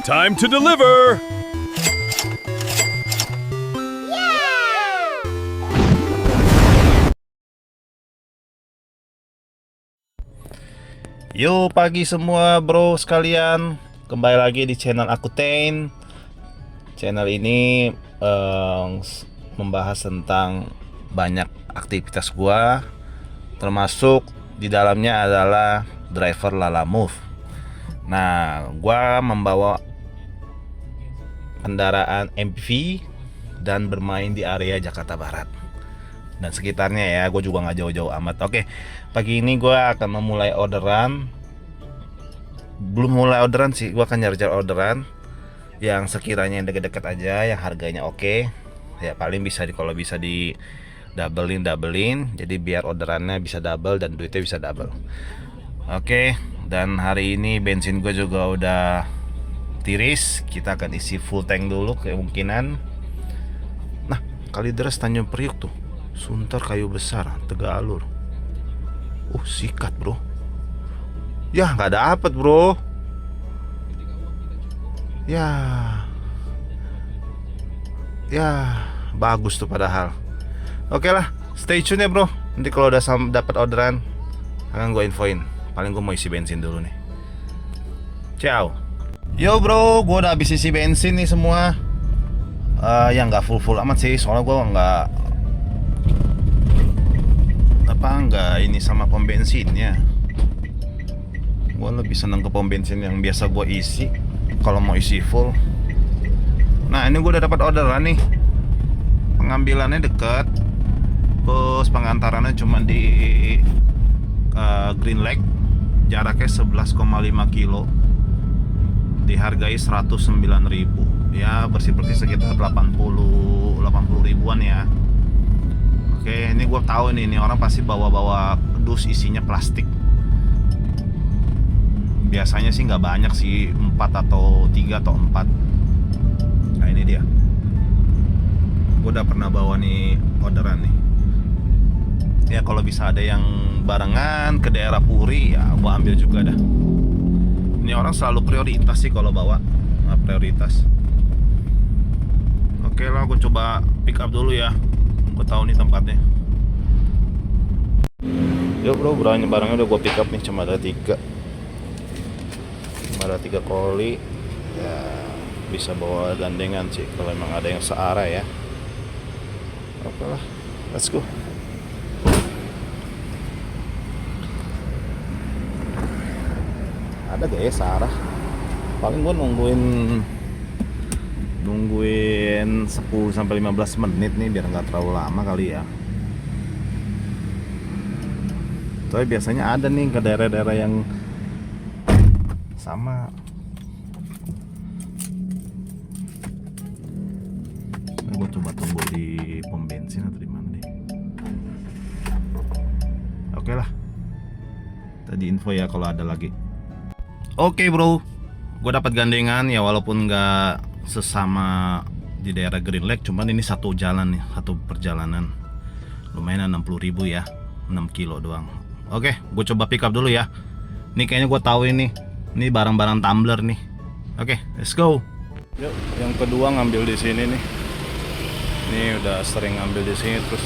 Time to deliver! Yo pagi semua bro sekalian, kembali lagi di channel aku Tain. Channel ini membahas tentang banyak aktivitas gua, termasuk di dalamnya adalah driver Lala Move. Nah, gua membawa kendaraan MPV dan bermain di area Jakarta Barat dan sekitarnya ya. Gue juga nggak jauh-jauh amat. Oke, pagi ini gue akan memulai orderan. Belum mulai orderan sih, gue akan nyari orderan yang sekiranya yang deket-deket aja, yang harganya oke. Ya paling bisa kalau bisa di doublein, jadi biar orderannya bisa double dan duitnya bisa double. Oke, dan hari ini bensin gue juga udah tiris. Kita akan isi full tank dulu kemungkinan. Nah, Kalideres Tanjung Priuk tuh, Sunter Kayu Besar, Tegalur. Sikat bro. Ya nggak dapet bro. Ya bagus tuh padahal. Oke lah, stay tune ya bro. Nanti kalau udah dapat orderan akan gue infoin. Paling gue mau isi bensin dulu nih. Ciao. Yo bro, gue udah habis isi bensin nih semua. Ya nggak full amat sih, soalnya gue nggak ini sama pom bensinnya. Gue lebih seneng ke pom bensin yang biasa gue isi kalau mau isi full. Nah ini gue udah dapat orderan nih. Pengambilannya deket, terus pengantarannya cuma di Green Lake, jaraknya 11,5 kilo, dihargai 109.000. Ya bersih-bersih sekitar 80 ribuan ya. Oke, ini gue tahu nih, ini orang pasti bawa dus isinya plastik. Biasanya sih nggak banyak sih, 4 atau 3 atau 4. Nah ini dia. Gue udah pernah bawa nih orderan nih. Ya kalau bisa ada yang barengan ke daerah Puri, ya gue ambil juga dah. Ini orang selalu prioritas sih kalau bawa, prioritas. Oke lah, gue coba pick up dulu ya. Gue tahu nih tempatnya. Yo bro, barangnya udah gue pick up nih, cuma ada 3 koli. Ya bisa bawa gandengan sih kalau emang ada yang searah ya. Oke lah, let's go. Ada gak ya searah? Paling gue nungguin 10-15 menit nih biar nggak terlalu lama kali ya. Tapi biasanya ada nih ke daerah-daerah yang sama. Gue coba tunggu di pom bensin atau di mana deh. Oke lah. Tadi info ya kalau ada lagi. Oke bro, gue dapat gandengan ya, walaupun nggak sesama di daerah Green Lake, cuman ini satu jalan nih, satu perjalanan. Lumayan 60.000 ya, 6 kilo doang. Oke, gue coba pick up dulu ya. Ini kayaknya gue tahu ini barang-barang tumbler nih. Oke, let's go. Yuk, yang kedua ngambil di sini nih. Ini udah sering ngambil di sini, terus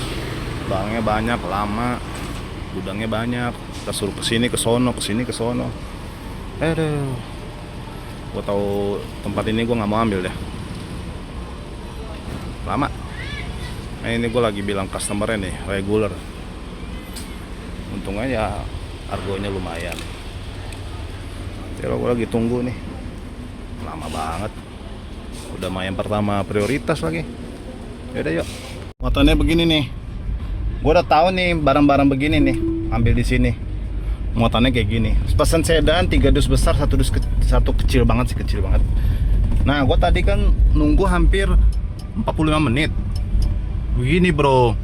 barangnya banyak, lama, gudangnya banyak. Kita suruh kesini ke sono, kesini ke sono. Aduh, gue tahu tempat ini gue nggak mau ambil deh, lama. Nah ini gue lagi bilang customernya nih, regular. Untungnya ya harganya lumayan. Kalau gue lagi tunggu nih, lama banget. Udah main pertama prioritas lagi. Yaudah yuk. Motornya begini nih. Gue udah tahu nih barang-barang begini nih, ambil di sini. Muatannya kayak gini. Pesan sedan 3 dus besar, 1 dus satu kecil banget sih, kecil banget. Nah, gue tadi kan nunggu hampir 45 menit. Begini bro.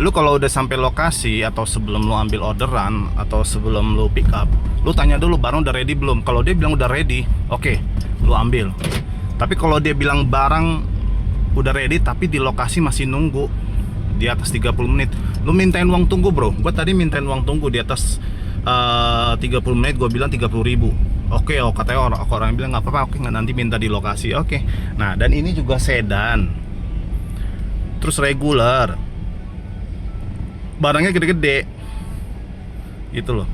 Lu kalau udah sampai lokasi atau sebelum lu ambil orderan atau sebelum lu pick up, lu tanya dulu barang udah ready belum. Kalau dia bilang udah ready, oke, lu ambil. Tapi kalau dia bilang barang udah ready tapi di lokasi masih nunggu di atas 30 menit, lu mintain uang tunggu bro. Gue tadi mintain uang tunggu di atas 30 menit, gue bilang 30.000. Oke, oh katanya orang bilang nggak apa-apa, oke nggak, nanti minta di lokasi, oke. Nah, dan ini juga sedan, terus regular, barangnya gede-gede, gitu loh.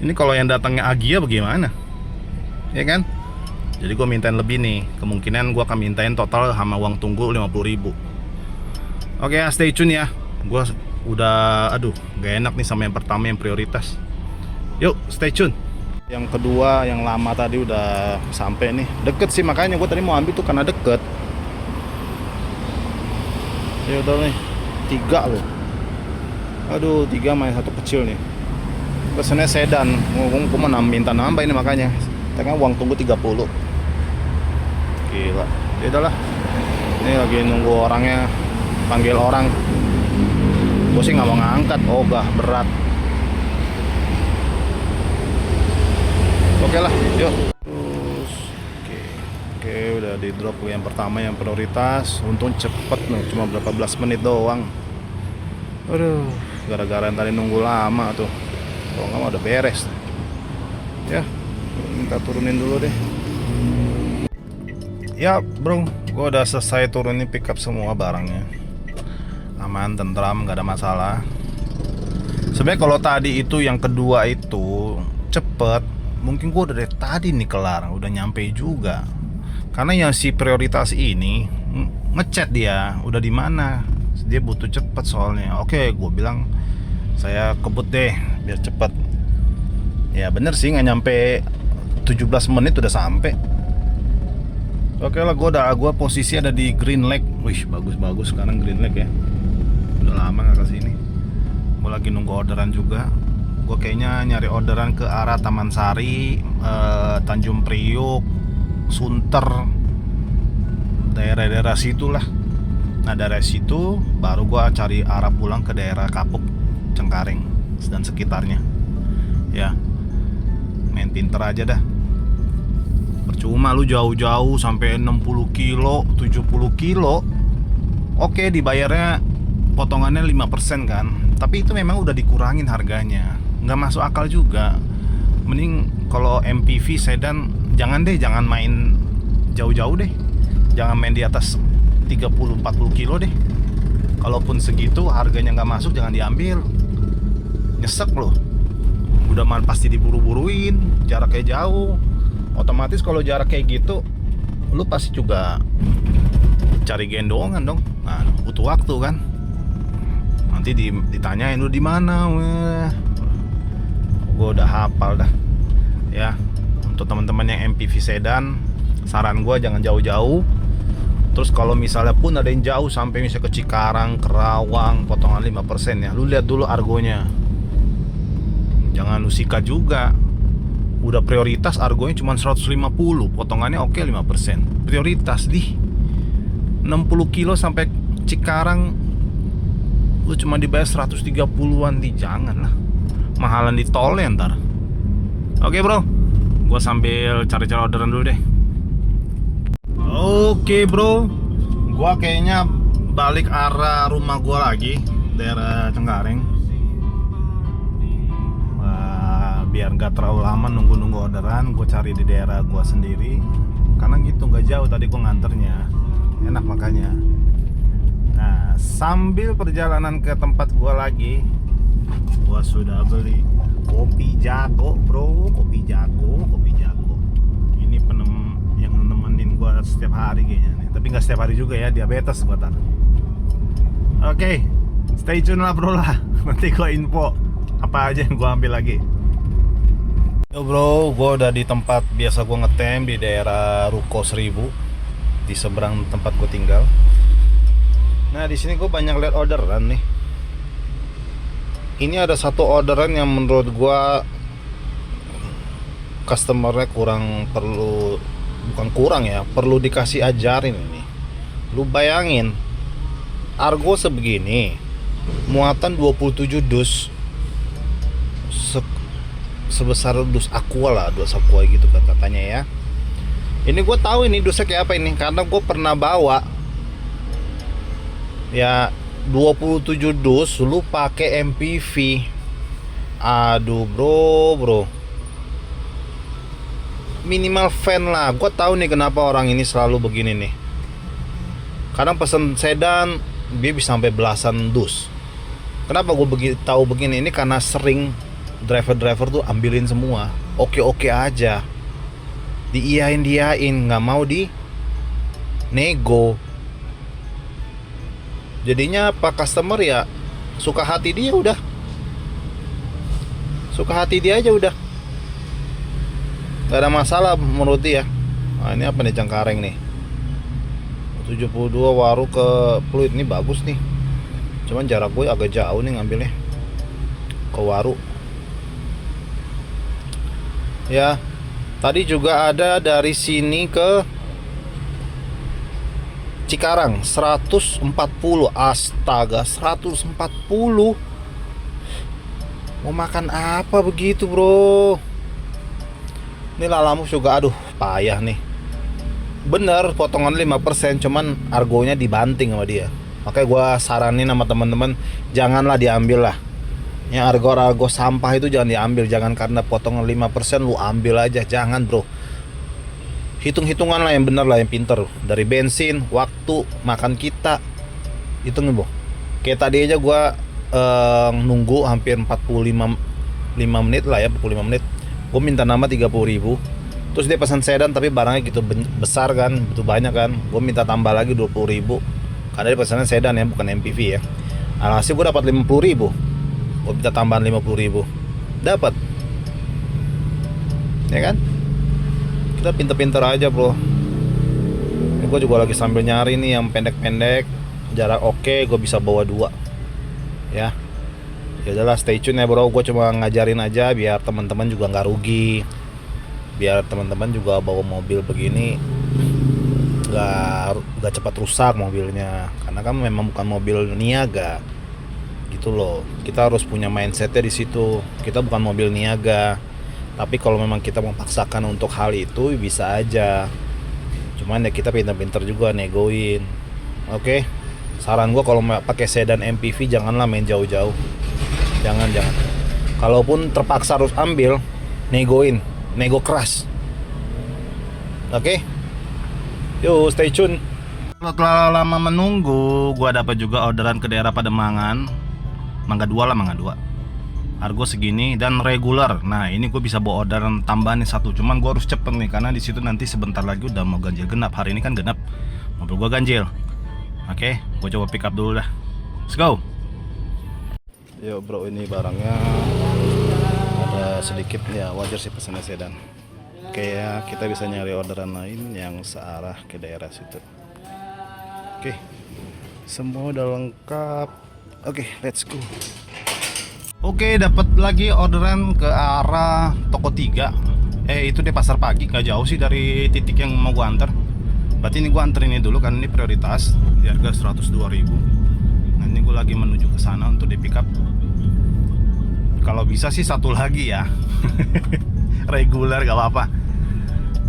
Ini kalau yang datangnya Agia bagaimana, ya kan? Jadi gue mintain lebih nih, kemungkinan gue akan mintain total sama uang tunggu 50.000. Oke, stay tune ya. Gue udah, aduh, gak enak nih sama yang pertama yang prioritas. Yuk, stay tune. Yang kedua yang lama tadi udah sampai nih, deket sih, makanya gue tadi mau ambil tuh karena deket. Ya udah nih, 3 loh. Aduh, 3 main 1 kecil nih. Pesennya sedan, gue mau minta nambah ini makanya. Tengah uang tunggu 30. Gila, ya udahlah. Ini lagi nunggu orangnya, panggil orang. Gue sih nggak mau ngangkat, ogah berat. Oke lah, yuk. Terus, oke, udah di drop yang pertama yang prioritas. Untung cepet nih, cuma berapa belas menit doang. Aduh, gara-gara yang tadi nunggu lama tuh. Kalau nggak mau udah beres. Ya, minta turunin dulu deh. Ya bro, gue udah selesai turunin pick up semua barangnya. Aman, tentram, nggak ada masalah. Sebenarnya kalau tadi itu yang kedua itu cepet, mungkin gue udah dari tadi nih kelar, udah nyampe juga. Karena yang si prioritas ini ngechat dia, udah di mana, dia butuh cepet soalnya. Oke, gue bilang saya kebut deh biar cepet. Ya bener sih, nggak nyampe 17 menit udah sampai. Oke lah, gue posisi ada di Green Lake. Wih, bagus sekarang Green Lake ya. Udah lama gak kesini. Gue lagi nunggu orderan juga. Gue kayaknya nyari orderan ke arah Taman Sari, Tanjung Priok, Sunter, daerah-daerah situ lah. Nah dari situ baru gue cari arah pulang ke daerah Kapuk, Cengkareng dan sekitarnya. Ya, main pinter aja dah. Percuma lu jauh-jauh sampai 60 kilo, 70 kilo. Oke, dibayarnya potongannya 5% kan. Tapi itu memang udah dikurangin harganya. Nggak masuk akal juga. Mending kalau MPV sedan jangan main jauh-jauh deh. Jangan main di atas 30-40 kilo deh. Kalaupun segitu harganya nggak masuk, jangan diambil. Nyesek loh. Udah pasti diburu-buruin, jaraknya jauh. Otomatis kalau jarak kayak gitu, lu pasti juga cari gendongan dong. Nah, butuh waktu kan. Nanti ditanyain lu di mana. Gue udah hafal dah. Ya, untuk teman-teman yang MPV sedan, saran gue jangan jauh-jauh. Terus kalau misalnya pun ada yang jauh sampai misalnya ke Cikarang, Kerawang, potongan 5% ya. Lu lihat dulu argonya. Jangan lu sikat juga. Udah prioritas argonya cuma 150, potongannya oke 5%. Prioritas di 60 kilo sampai Cikarang lu cuma dibayar 130-an di, jangan lah. Mahalan di tol ya ntar. Oke bro, gua sambil cari-cari orderan dulu deh. Oke bro, gua kayaknya balik arah rumah gua lagi, daerah Cengkareng. Biar gak terlalu lama nunggu orderan, gue cari di daerah gue sendiri. Karena gitu, gak jauh tadi gue nganternya. Enak makanya. Nah, sambil perjalanan ke tempat gue lagi, gue sudah beli kopi jago bro. Kopi jago. Ini yang nemenin gue setiap hari kayaknya nih. Tapi gak setiap hari juga ya, diabetes gue tar. Oke, stay tune lah bro lah. Nanti gue info apa aja yang gue ambil lagi. Yo bro, gue udah di tempat biasa gue ngetem di daerah Ruko 1000, di seberang tempat gue tinggal. Nah di sini gue banyak lihat orderan nih. Ini ada satu orderan yang menurut gue customernya perlu dikasih ajarin ini. Lu bayangin, argo sebegini, muatan 27 dus. Sebesar dus aqua lah, dus aqua gitu kan katanya ya. Ini gue tahu ini dusnya kayak apa ini, karena gue pernah bawa ya 27 dus lu pakai MPV. Aduh bro, minimal fan lah. Gue tahu nih kenapa orang ini selalu begini nih. Kadang pesen sedan dia bisa sampai belasan dus. Kenapa gue tahu begini? Ini karena sering driver tuh ambilin semua. Oke aja, diiyain nggak mau di nego. Jadinya apa, customer ya suka hati dia udah. Suka hati dia aja udah. Gak ada masalah menurut dia. Nah, ini apa nih, Cengkareng nih 72 Waru ke Pluit. Ini bagus nih. Cuman jarak gue agak jauh nih ngambilnya ke Waru. Ya, tadi juga ada dari sini ke Cikarang 140. Astaga, 140. Mau makan apa begitu, bro? Ini lalamu juga, aduh, payah nih. Bener, potongan 5%, cuman argonya dibanting sama dia. Makanya gue saranin sama teman-teman, janganlah diambil lah. Yang argo sampah itu jangan diambil. Jangan karena potongan 5% lu ambil aja. Jangan, bro. Hitung-hitungan lah yang bener lah, yang pinter. Dari bensin, waktu, makan kita. Hitungin, bro. Kayak tadi aja gue nunggu hampir 45 menit lah ya, 45 menit. Gue minta nama 30.000. Terus dia pesan sedan tapi barangnya gitu besar kan, begitu banyak kan. Gue minta tambah lagi 20.000. Karena dia pesannya sedan ya, bukan MPV ya. Alhasil gue dapat 50.000. Gue minta tambahan 50.000. Dapat. Ya kan? Kita pinter-pinter aja, bro. Ini gue juga lagi sambil nyari nih yang pendek-pendek, jarak oke, gue bisa bawa 2. Ya. Ya udahlah, stay tune ya, bro. Gue cuma ngajarin aja biar teman-teman juga nggak rugi. Biar teman-teman juga bawa mobil begini nggak cepat rusak mobilnya. Karena kan memang bukan mobil niaga. Gitu loh. Kita harus punya mindsetnya di situ. Kita bukan mobil niaga. Tapi kalau memang kita memaksakan untuk hal itu bisa aja. Cuman ya kita pintar-pintar juga negoin. Oke. Saran gue kalau pakai sedan MPV janganlah main jauh-jauh. Jangan. Kalaupun terpaksa harus ambil, negoin, nego keras. Oke. Yuk, stay tune. Setelah lama menunggu, gue dapat juga orderan ke daerah Pademangan. Mangga 2. Harga segini dan regular. Nah, ini gue bisa bawa orderan tambahan nih 1. Cuman gue harus cepet nih karena di situ nanti sebentar lagi udah mau ganjil genap. Hari ini kan genap, mobil gue ganjil. Oke, gue coba pick up dulu dah. Let's go. Yo bro, ini barangnya ada sedikit ya, wajar sih pesannya sedan. Oke ya, kita bisa nyari orderan lain yang searah ke daerah situ. Oke, semua udah lengkap. Oke, let's go. Oke, dapat lagi orderan ke arah toko 3. Itu di Pasar Pagi, gak jauh sih dari titik yang mau gua antar. Berarti ini gua anter ini dulu kan ini prioritas. Di harga 102.000. Nah, ini gua lagi menuju ke sana untuk di pick up. Kalau bisa sih satu lagi ya. Reguler gak apa-apa.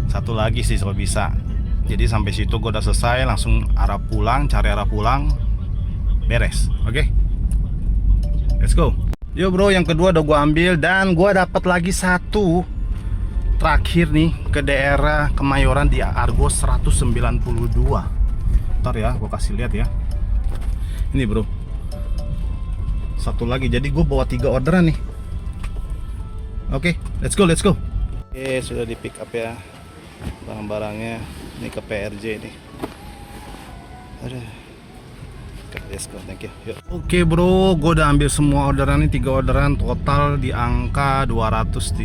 Satu lagi sih kalau bisa. Jadi sampai situ gua udah selesai, langsung cari arah pulang. Beres. Oke. Let's go. Yo bro, yang kedua udah gua ambil dan gua dapat lagi 1 terakhir nih ke daerah Kemayoran di Argo 192. Ntar ya, gua kasih lihat ya. Ini bro, 1 lagi. Jadi gua bawa 3 orderan nih. Oke, let's go. Oke, sudah di pick up ya barang-barangnya. Ini ke PRJ nih. Aduh. Let's go, thank you. Yuk. Oke bro, gue udah ambil semua orderan ini, 3 orderan total di angka 400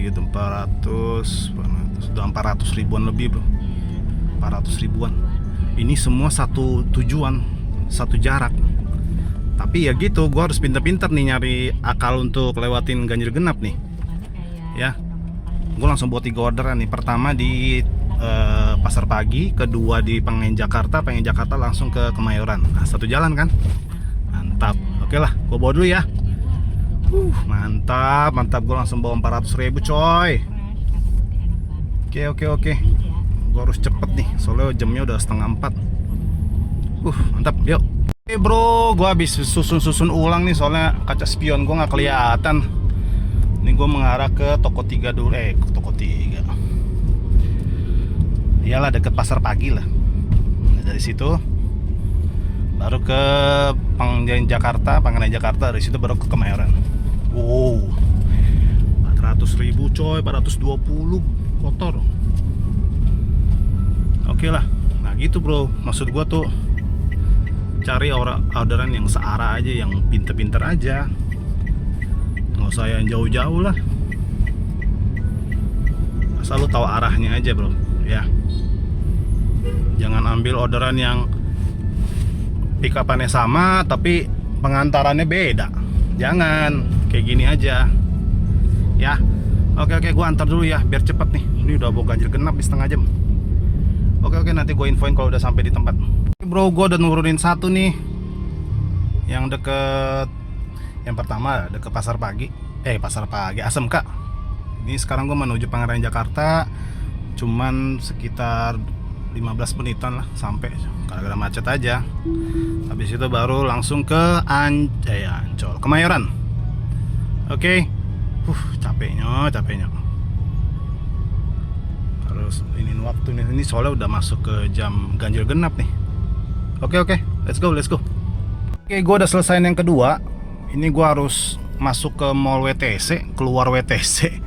ribuan lebih bro. 400 ribuan. Ini semua satu tujuan, satu jarak. Tapi ya gitu, gue harus pinter-pinter nih nyari akal untuk lewatin ganjil genap nih. Ya, gue langsung buat 3 orderan nih. Pertama di Pasar Pagi, kedua di Pengen Jakarta langsung ke Kemayoran. Nah, satu jalan kan, mantap. Oke lah, gue bawa dulu ya. Mantap. Gue langsung bawa 400.000 coy. Oke. Gue harus cepet nih, soalnya jamnya udah 3:30. Mantap, yuk. Oke bro, gue habis susun ulang nih soalnya kaca spion gue nggak kelihatan. Ini gue mengarah ke toko 3 dulu, ke toko 3. iyalah deket pasar pagi lah. Nah, dari situ baru ke Pangandaran Jakarta, dari situ baru ke Kemayoran. Wow, 400.000 coy, 420 kotor. Oke lah. Nah gitu bro, maksud gua tuh cari orderan yang searah aja, yang pinter-pinter aja, nggak usah yang jauh-jauh lah, asal lu tahu arahnya aja bro ya. Jangan ambil orderan yang pick up-annya sama tapi pengantarannya beda. Jangan kayak gini aja ya. Oke, gua antar dulu ya biar cepet nih. Ini udah bawa ganjil genap di setengah jam. Oke, nanti gue infoin kalau udah sampai di tempat. Bro, gue udah nurunin satu nih, yang deket, yang pertama deket pasar pagi ASMK. Ini sekarang gue menuju Pangandaran Jakarta, cuman sekitar 15 menitan lah sampai, gara-gara macet aja. Habis itu baru langsung ke Ancol, Kemayoran. Oke. Capeknya harus ini waktu nih, ini soalnya udah masuk ke jam ganjil genap nih. Oke, let's go. Oke, gue udah selesai yang kedua. Ini gue harus masuk ke mall WTC, keluar WTC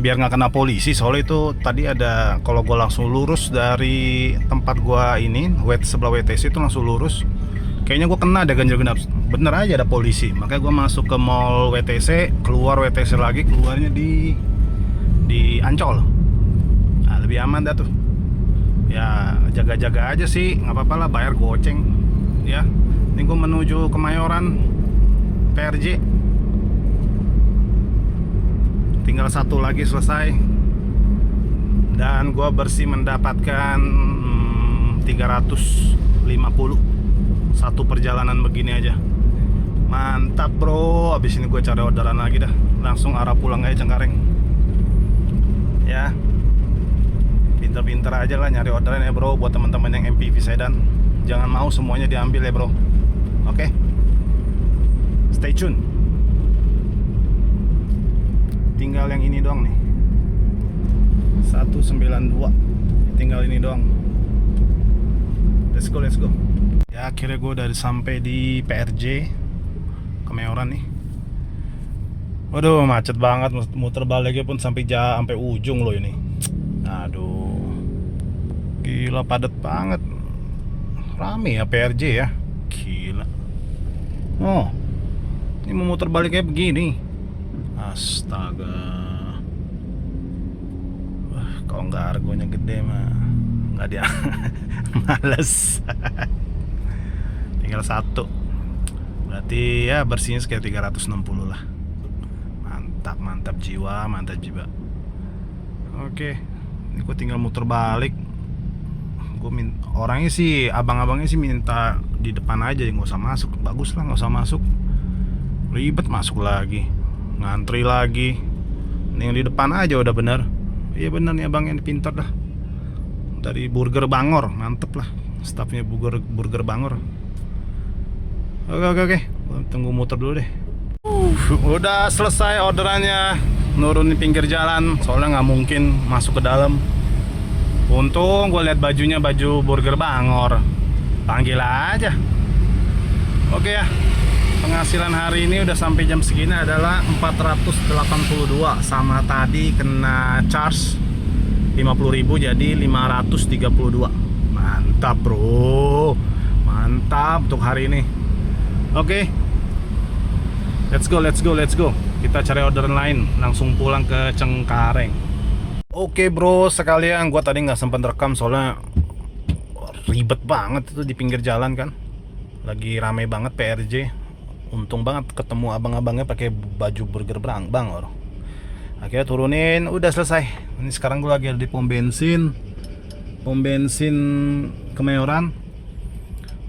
biar nggak kena polisi. Soalnya itu tadi ada, kalau gue langsung lurus dari tempat gue ini sebelah WTC itu langsung lurus, kayaknya gue kena ada ganjil genap. Bener aja ada polisi. Makanya gue masuk ke mall WTC, keluar WTC lagi, keluarnya di Ancol. Nah, lebih aman dah tuh. Ya jaga-jaga aja sih, nggak apa-apa lah, bayar goceng ya. Ini gue menuju Kemayoran PRJ, tinggal satu lagi selesai, dan gue bersih mendapatkan 350 satu perjalanan begini aja. Mantap bro. Abis ini gue cari orderan lagi dah, langsung arah pulang aja Cengkareng ya. Pinter-pinter aja lah nyari orderan ya bro, buat teman-teman yang MPV sedan. Jangan mau semuanya diambil ya bro. Oke, stay tune. Tinggal yang ini doang nih, 192. Tinggal ini doang. Let's go. Ya akhirnya gue udah sampai di PRJ Kemayoran nih. Waduh, macet banget, muter baliknya pun sampai ujung loh ini. Aduh, gila padat banget. Rame ya PRJ ya, gila. Oh, ini mau muter baliknya begini. Astaga. Wah, kalau nggak argonya gede mah nggak dia. Males. Tinggal satu. Berarti ya bersihnya sekitar 360 lah. Mantap jiwa. Oke, ini gue tinggal muter balik. Orangnya sih, abang-abangnya sih minta di depan aja, nggak usah masuk. Bagus lah, nggak usah masuk, ribet masuk lagi, ngantri lagi. Ini yang di depan aja udah bener. Iya bener nih abangnya, pintar dah. Dari Burger Bangor, mantep lah staffnya Burger Bangor. Oke, tunggu muter dulu deh. Udah selesai orderannya, nurunin pinggir jalan, soalnya nggak mungkin masuk ke dalam. Untung gue lihat bajunya baju Burger Bangor, panggil aja. Oke ya, penghasilan hari ini udah sampai jam segini adalah 482, sama tadi kena charge 50.000 jadi 532. Mantap bro, mantap untuk hari ini. Oke, let's go. Kita cari orderan lain, langsung pulang ke Cengkareng. Oke bro, sekalian gua tadi nggak sempat rekam soalnya ribet banget itu di pinggir jalan kan. Lagi rame banget PRJ. Untung banget ketemu abang-abangnya pakai baju Burger Bangor. Akhirnya turunin, udah selesai. Ini sekarang gua lagi ada di pom bensin Kemayoran.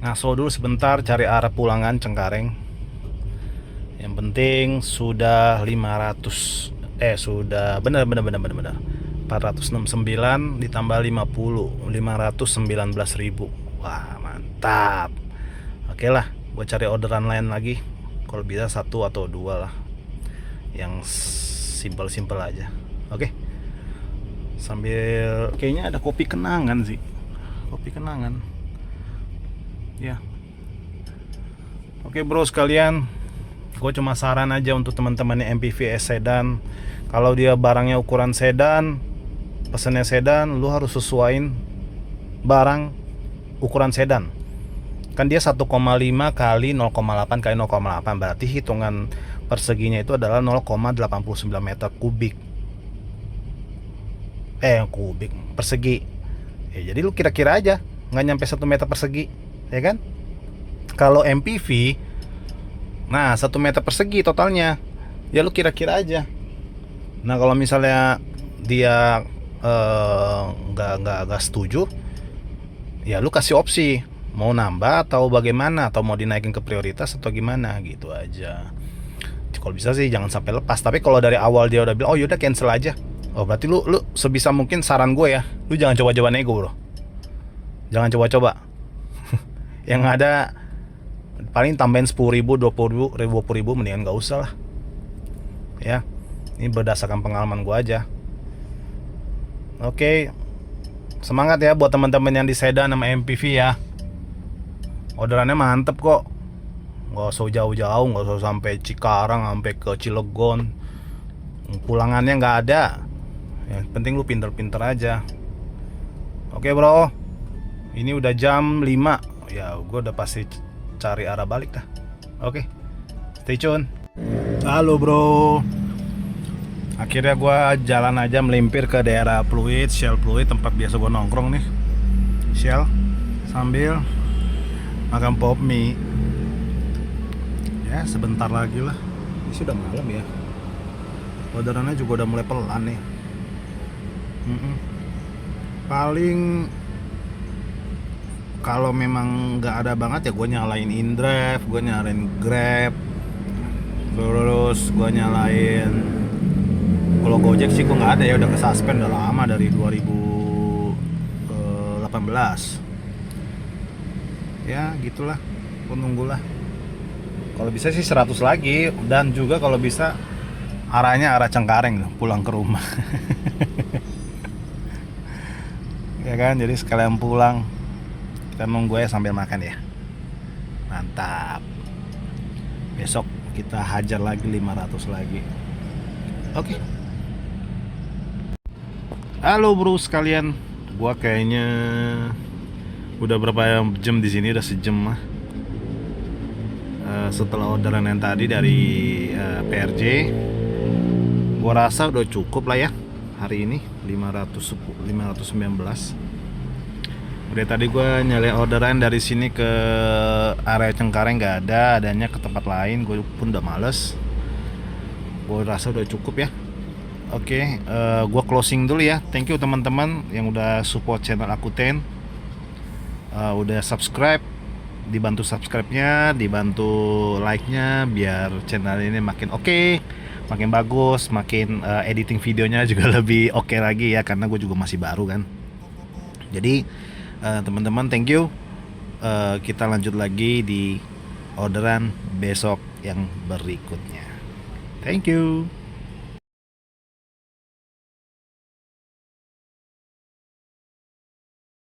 Ngaso dulu sebentar cari arah pulangan Cengkareng. Yang penting sudah 500, sudah bener 469 ditambah 50, 519.000. Wah mantap. Oke lah, gue cari orderan lain lagi. Kalau bisa 1 atau 2 lah, yang simpel aja. Oke, Sambil kayaknya ada kopi kenangan sih. Kopi kenangan. Ya. Oke bro sekalian, gue cuma saran aja untuk teman-teman yang MPV S sedan. Kalau dia barangnya ukuran sedan, pesennya sedan, lu harus sesuaiin barang ukuran sedan. Kan dia 1,5 kali 0,8 kali 0,8, berarti hitungan perseginya itu adalah 0,89 meter kubik. Kubik persegi. Jadi lu kira-kira aja, nggak nyampe 1 meter persegi, ya kan? Kalau MPV, nah 1 meter persegi totalnya. Ya lu kira-kira aja. Nah kalau misalnya dia nggak setuju, ya lu kasih opsi mau nambah atau bagaimana, atau mau dinaikin ke prioritas atau gimana gitu aja. Kalau bisa sih jangan sampai lepas. Tapi kalau dari awal dia udah bilang oh yaudah cancel aja, oh berarti lu sebisa mungkin saran gue ya, lu jangan coba-coba nego bro, jangan coba-coba. Yang ada paling tambahin 10.000, 20.000, 20.000, mendingan gak usah lah ya. Ini berdasarkan pengalaman gue aja. Oke, semangat ya buat teman-teman yang di sedan sama MPV ya. Orderannya mantep kok, nggak usah jauh-jauh, nggak usah sampai Cikarang, sampai ke Cilegon, pulangannya nggak ada. Yang penting lu pinter-pinter aja. Oke bro, ini udah jam 5. Ya gue udah pasti cari arah balik dah. Oke, stay tune. Halo bro, akhirnya gue jalan aja melimpir ke daerah Pluit, Shell Pluit, tempat biasa gue nongkrong nih, Shell, sambil makan pop mie. Ya sebentar lagi lah, ini sudah malam ya. Orderannya juga udah mulai pelan nih. Paling kalau memang nggak ada banget ya gue nyalain InDrive, gue nyalain Grab, terus gue nyalain. Kalau Gojek sih gue nggak ada ya, udah kesuspend udah lama dari 2018. Ya gitulah, gue nunggulah. Kalau bisa sih 100 lagi, dan juga kalau bisa arahnya arah Cengkareng loh, pulang ke rumah. Ya kan, jadi sekalian pulang kita nunggu ya sambil makan ya. Mantap. Besok kita hajar lagi 500 lagi. Oke. Halo bro sekalian, gua kayaknya udah berapa jam di sini, udah sejam lah. Setelah orderan yang tadi dari PRJ, gua rasa udah cukup lah ya hari ini 519. Udah tadi gua nyalain orderan dari sini ke area Cengkareng nggak ada, adanya ke tempat lain. Gue pun udah males. Gua rasa udah cukup ya. Oke, gua closing dulu ya. Thank you teman-teman yang udah support channel Akuten. Udah subscribe, dibantu subscribe-nya, dibantu like-nya biar channel ini makin oke, makin bagus, makin editing videonya juga lebih oke lagi ya, karena gue juga masih baru kan. Jadi teman-teman thank you. Kita lanjut lagi di orderan besok yang berikutnya. Thank you.